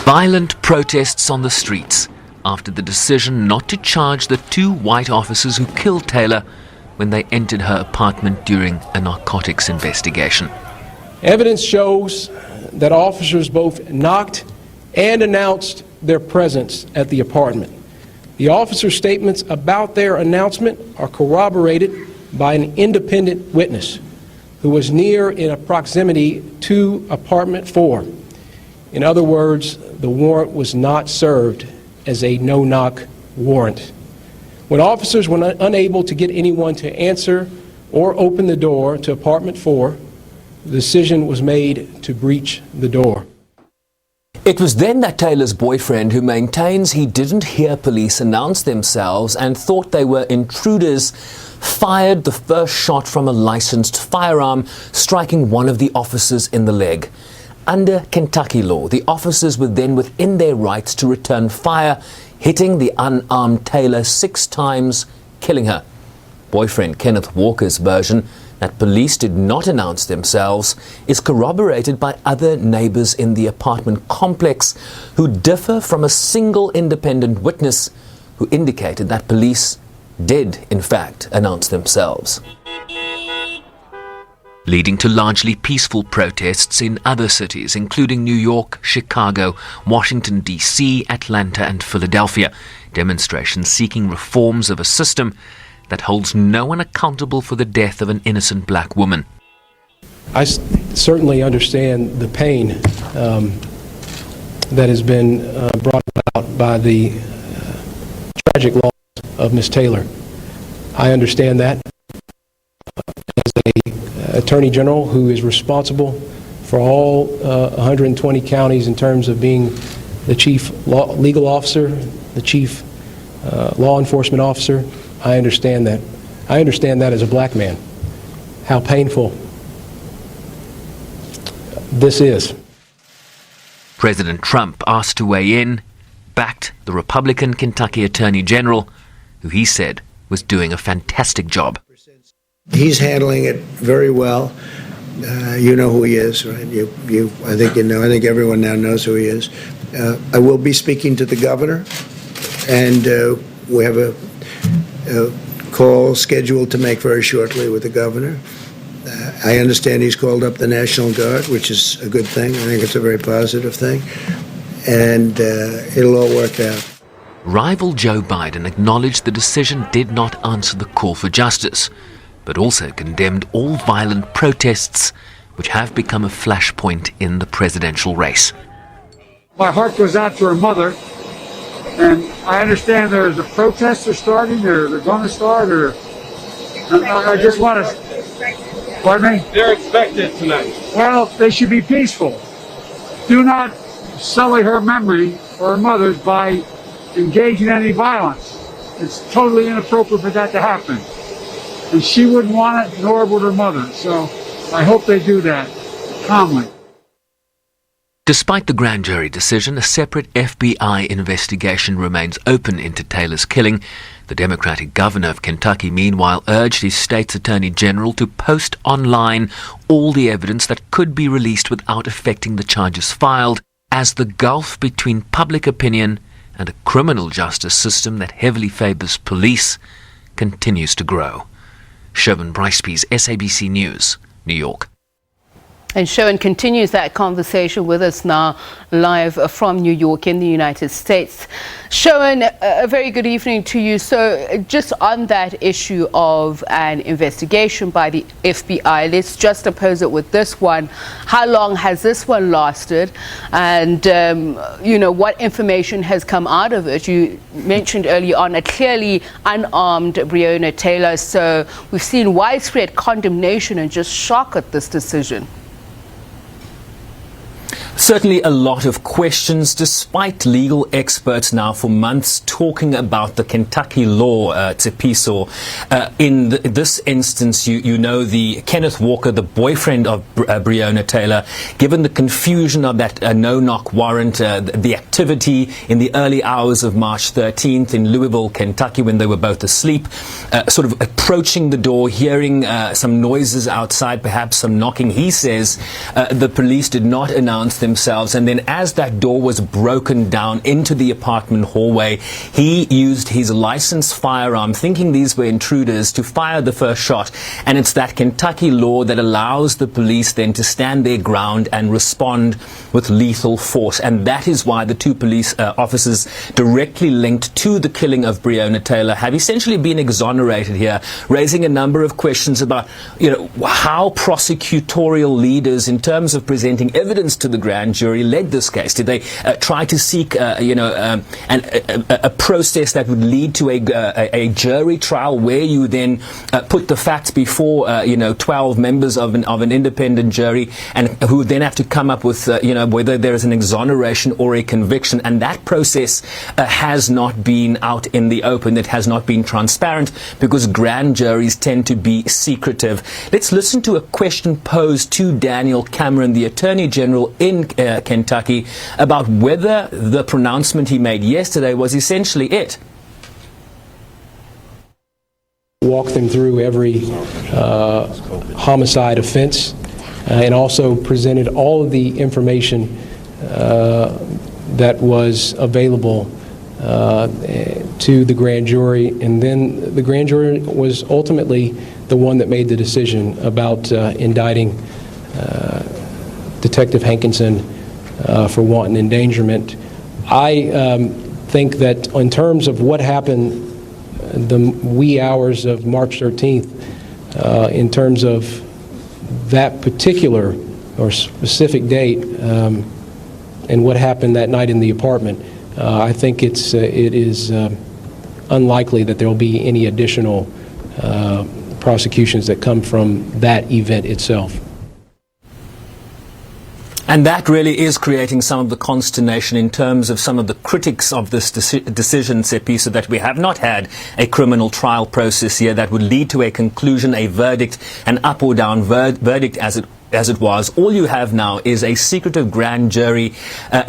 Violent protests on the streets after the decision not to charge the two white officers who killed Taylor when they entered her apartment during a narcotics investigation. Evidence shows that officers both knocked and announced their presence at the apartment. The officers' statements about their announcement are corroborated by an independent witness who was near in proximity to apartment 4. In other words, the warrant was not served as a no-knock warrant. When officers were unable to get anyone to answer or open the door to apartment 4, the decision was made to breach the door. It was then that Taylor's boyfriend, who maintains he didn't hear police announce themselves and thought they were intruders, fired the first shot from a licensed firearm, striking one of the officers in the leg. Under Kentucky law, the officers were then within their rights to return fire, hitting the unarmed Taylor 6 times, killing her. Boyfriend Kenneth Walker's version that police did not announce themselves is corroborated by other neighbors in the apartment complex who differ from a single independent witness who indicated that police did, in fact, announce themselves. Leading to largely peaceful protests in other cities, including New York, Chicago, Washington, D.C., Atlanta and Philadelphia. Demonstrations seeking reforms of a system that holds no one accountable for the death of an innocent black woman. I certainly understand the pain that has been brought about by the tragic loss of Ms. Taylor. I understand that. As a Attorney General who is responsible for all 120 counties in terms of being the chief legal officer, the chief law enforcement officer, I understand that. I understand that as a black man, how painful this is. President Trump asked to weigh in, backed the Republican Kentucky Attorney General, who he said was doing a fantastic job. He's handling it very well. You know who he is, right? I think you know. I think everyone now knows who he is. I will be speaking to the governor, and we have a call scheduled to make very shortly with the governor. I understand he's called up the National Guard, which is a good thing. I think it's a very positive thing, and it'll all work out. Rival Joe Biden acknowledged the decision did not answer the call for justice, but also condemned all violent protests which have become a flashpoint in the presidential race. My heart goes out to her mother, and I understand there's a protest starting, or they're going to start, or I just want to, pardon me? They're expected tonight. Well, they should be peaceful. Do not sully her memory or her mother's by engaging in any violence. It's totally inappropriate for that to happen. And she wouldn't want it, nor would her mother. So I hope they do that calmly. Despite the grand jury decision, a separate FBI investigation remains open into Taylor's killing. The Democratic governor of Kentucky, meanwhile, urged his state's attorney general to post online all the evidence that could be released without affecting the charges filed, as the gulf between public opinion and a criminal justice system that heavily favors police continues to grow. Sherwin, Bryce-Pease, SABC News, New York. And Sherwin continues that conversation with us now, live from New York in the United States. Sherwin, a very good evening to you. So just on that issue of an investigation by the FBI, let's just oppose it with this one. How long has this one lasted? And, what information has come out of it? You mentioned early on a clearly unarmed Breonna Taylor. So we've seen widespread condemnation and just shock at this decision. Certainly a lot of questions, despite legal experts now for months talking about the Kentucky law, Tsepiso. In this instance, you know, the Kenneth Walker, the boyfriend of Breonna Taylor, given the confusion of that no-knock warrant, the activity in the early hours of March 13th in Louisville, Kentucky, when they were both asleep, sort of approaching the door, hearing some noises outside, perhaps some knocking. He says the police did not announce themselves, and then as that door was broken down into the apartment hallway, he used his licensed firearm, thinking these were intruders, to fire the first shot. And it's that Kentucky law that allows the police then to stand their ground and respond with lethal force. And that is why the two police officers directly linked to the killing of Breonna Taylor have essentially been exonerated here, raising a number of questions about, how prosecutorial leaders, in terms of presenting evidence to the grand jury, led this case. Did they try to seek, a process that would lead to a jury trial where you then put the facts before, 12 members of an independent jury, and who would then have to come up with, whether there is an exoneration or a conviction? And that process has not been out in the open. It has not been transparent because grand juries tend to be secretive. Let's listen to a question posed to Daniel Cameron, the Attorney General in Kentucky, about whether the pronouncement he made yesterday was essentially it. Walk them through every homicide offense and also presented all of the information that was available to the grand jury, and then the grand jury was ultimately the one that made the decision about indicting Detective Hankinson for wanton endangerment. I think that in terms of what happened the wee hours of March 13th, in terms of that particular or specific date and what happened that night in the apartment, I think it is unlikely that there will be any additional prosecutions that come from that event itself. And that really is creating some of the consternation in terms of some of the critics of this decision, SABC, that we have not had a criminal trial process here that would lead to a conclusion, a verdict, an up or down verdict as it was. All you have now is a secretive grand jury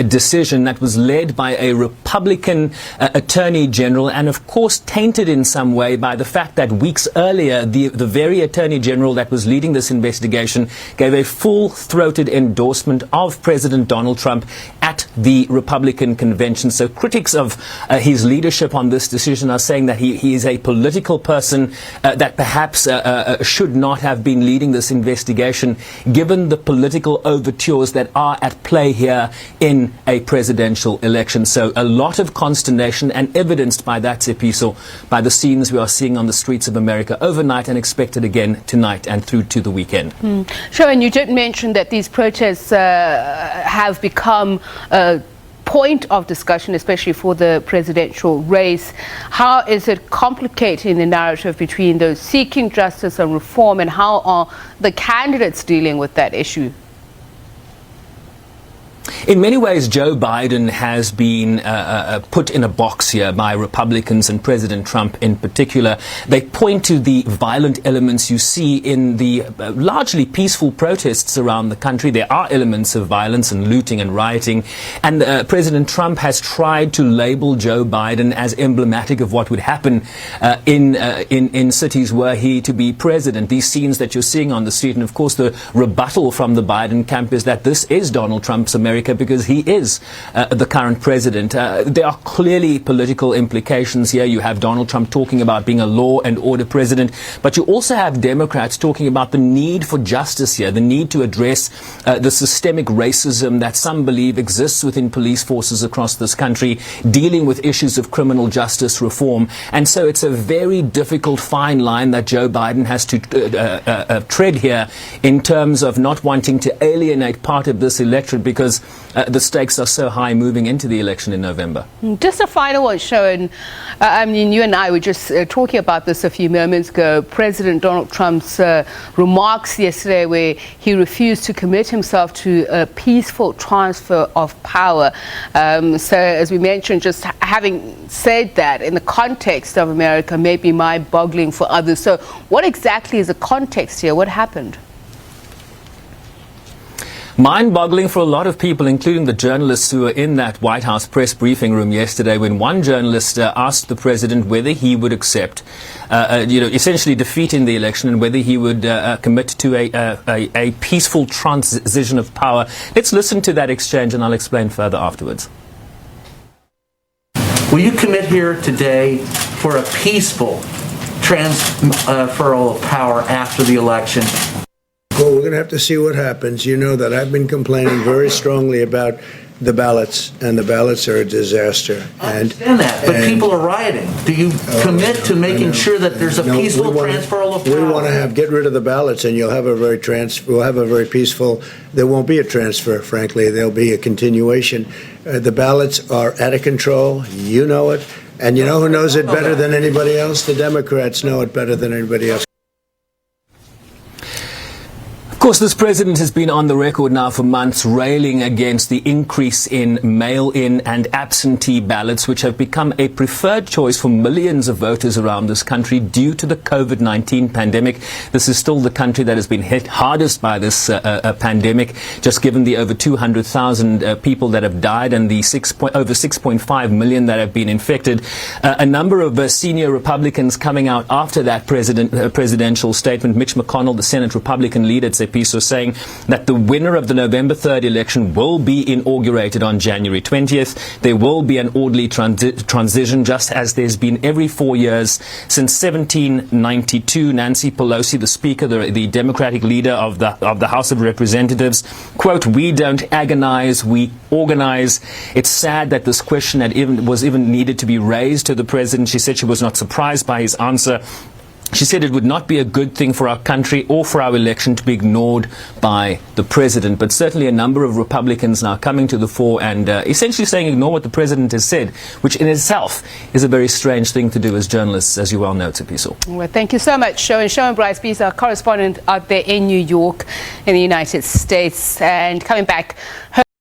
decision that was led by a Republican Attorney General, and of course tainted in some way by the fact that weeks earlier the very Attorney General that was leading this investigation gave a full-throated endorsement of President Donald Trump at the Republican convention. So critics of his leadership on this decision are saying that he is a political person that perhaps should not have been leading this investigation, given the political overtures that are at play here in a presidential election. So a lot of consternation, and evidenced by that, SABC, by the scenes we are seeing on the streets of America overnight and expected again tonight and through to the weekend. Sherwin, you did mention that these protests have become a point of discussion, especially for the presidential race. How is it complicating the narrative between those seeking justice and reform, and how are the candidates dealing with that issue? In many ways, Joe Biden has been put in a box here by Republicans and President Trump in particular. They point to the violent elements you see in the largely peaceful protests around the country. There are elements of violence and looting and rioting. And President Trump has tried to label Joe Biden as emblematic of what would happen in cities were he to be president. These scenes that you're seeing on the street, and of course the rebuttal from the Biden camp is that this is Donald Trump's America, because he is the current president. There are clearly political implications here. You have Donald Trump talking about being a law and order president, but you also have Democrats talking about the need for justice here, the need to address the systemic racism that some believe exists within police forces across this country, dealing with issues of criminal justice reform. And so it's a very difficult fine line that Joe Biden has to tread here in terms of not wanting to alienate part of this electorate, because the stakes are so high moving into the election in November. Just a final one, Sherwin. I mean, you and I were just talking about this a few moments ago. President Donald Trump's remarks yesterday, where he refused to commit himself to a peaceful transfer of power. So, as we mentioned, just having said that in the context of America may be mind-boggling for others. So, what exactly is the context here? What happened? Mind-boggling for a lot of people, including the journalists who were in that White House press briefing room yesterday, when one journalist asked the president whether he would accept, essentially defeating the election, and whether he would commit to a peaceful transition of power. Let's listen to that exchange, and I'll explain further afterwards. Will you commit here today for a peaceful transferal of power after the election? Well, we're going to have to see what happens. You know that I've been complaining very strongly about the ballots, and the ballots are a disaster. I understand that, but people are rioting. Do you commit to making sure that there's a peaceful transferal of power? We want to get rid of the ballots, and we'll have a very peaceful. There won't be a transfer, frankly. There'll be a continuation. The ballots are out of control. You know it, and you know who knows it better than anybody else? The Democrats know it better than anybody else. Of course, this president has been on the record now for months railing against the increase in mail-in and absentee ballots, which have become a preferred choice for millions of voters around this country due to the COVID-19 pandemic. This is still the country that has been hit hardest by this pandemic, just given the over 200,000 people that have died and the over 6.5 million that have been infected. A number of senior Republicans coming out after that presidential statement. Mitch McConnell, the Senate Republican leader, was saying that the winner of the November 3rd election will be inaugurated on January 20th. There will be an orderly transition, just as there's been every 4 years since 1792. Nancy Pelosi, the Speaker, the Democratic leader of the House of Representatives, quote, "We don't agonize, we organize." It's sad that this question was even needed to be raised to the president. She said she was not surprised by his answer. She said it would not be a good thing for our country or for our election to be ignored by the president. But certainly a number of Republicans now coming to the fore and essentially saying ignore what the president has said, which in itself is a very strange thing to do as journalists, as you well know, Tsepiso. Well, thank you so much, Sherwin Bryce-Pease, our correspondent out there in New York in the United States. And coming back